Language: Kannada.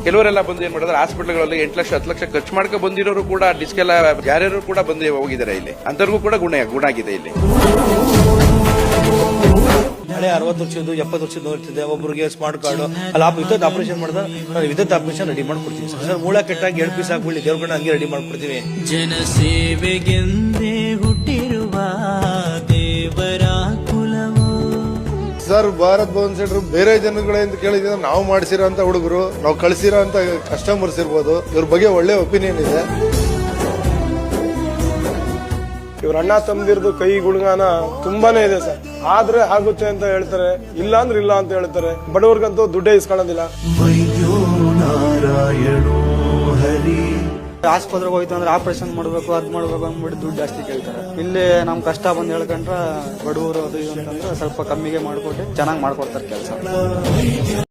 ಕೆಲವರೆಲ್ಲ ಬಂದು ಏನ್ ಮಾಡಿದ್ರೆ ಹಾಸ್ಪಿಟಲ್ಗಳಲ್ಲಿ 8 ಲಕ್ಷ 10 ಲಕ್ಷ ಖರ್ಚು ಮಾಡ್ಕೊ ಬಂದಿರೋರು ಕೂಡ ಡಿಸ್ಕ್ ಎಲ್ಲ ಯಾರ್ಯಾರು ಕೂಡ ಬಂದು ಹೋಗಿದ್ದಾರೆ ಇಲ್ಲಿ, ಅಂತವ್ರಿಗೂ ಕೂಡ ಗುಣ ಆಗಿದೆ ಇಲ್ಲಿ. ಹಳೆ 60 ವರ್ಷದ್ದು 70 ವರ್ಷದ್ದು ಇರ್ತಿದೆ, ಒಬ್ಬರಿಗೆ ಸ್ಮಾರ್ಟ್ ಕಾರ್ಡ್ ಅಲ್ಲಿ ವಿದ್ಯುತ್ ಆಪರೇಷನ್ ಮಾಡಿದ್ರೆ ನಾವು ವಿದ್ಯುತ್ ಆಪರೇಷನ್ ರೆಡಿ ಮಾಡ್ಕೊಡ್ತೀವಿ ಸರ್. ಮೂಳ ಕೆಟ್ಟಾಗಿ 2 ಪೀಸ್ ಹಾಕೊಳ್ಳಿ ದೇವ್ರ ಕಡೆ ಹಂಗೆ ರೆಡಿ ಮಾಡ್ಕೊಡ್ತೀವಿ. ಜನಸೇವೆಗೆಂದೇ ಹುಟ್ಟಿರುವ ದೇವರ ಕುಲವು ಸರ್. ಭಾರತ್ ಭವನ್ ಸೆಂಟರ್ ಬೇರೆ ಜನಗಳಿಂದ ಕೇಳಿದ್ರೆ ನಾವು ಮಾಡಿಸಿರೋ ಅಂತ ಹುಡುಗರು, ನಾವು ಕಳಿಸಿರೋ ಅಂತ ಕಸ್ಟಮರ್ಸ್ ಇರ್ಬೋದು, ಇವ್ರ ಬಗ್ಗೆ ಒಳ್ಳೆ ಒಪಿನಿಯನ್ ಇದೆ. ಇವ್ರ ಅಣ್ಣ ತಮ್ಮದಿರ್ದು ಕೈ ಗುಣಗಾನ ತುಂಬಾನೇ ಇದೆ ಸರ್. ಆದ್ರೆ ಆಗುತ್ತೆ ಅಂತ ಹೇಳ್ತಾರೆ, ಇಲ್ಲ ಅಂದ್ರೆ ಇಲ್ಲ ಅಂತ ಹೇಳ್ತಾರೆ. ಬಡವರ್ಗಂತೂ ದುಡ್ಡೇ ಇಸ್ಕೊಳ್ಳೋದಿಲ್ಲ. ಆಸ್ಪತ್ರೆಗೆ ಹೋಯ್ತು ಅಂದ್ರೆ ಆಪರೇಷನ್ ಮಾಡ್ಬೇಕು, ಅದ್ ಮಾಡ್ಬೇಕು ಅಂದ್ಬಿಟ್ಟು ದುಡ್ಡು ಜಾಸ್ತಿ ಕೇಳ್ತಾರೆ. ಇಲ್ಲಿ ನಮ್ ಕಷ್ಟ ಬಂದ್ ಹೇಳ್ಕೊಂಡ್ರೆ ಬಡವರು ಅದು ಇದು ಅಂತಂದ್ರೆ ಸ್ವಲ್ಪ ಕಮ್ಮಿಗೆ ಮಾಡ್ಕೊಟ್ಟು ಚೆನ್ನಾಗಿ ಮಾಡ್ಕೊಡ್ತಾರೆ ಕೆಲಸ.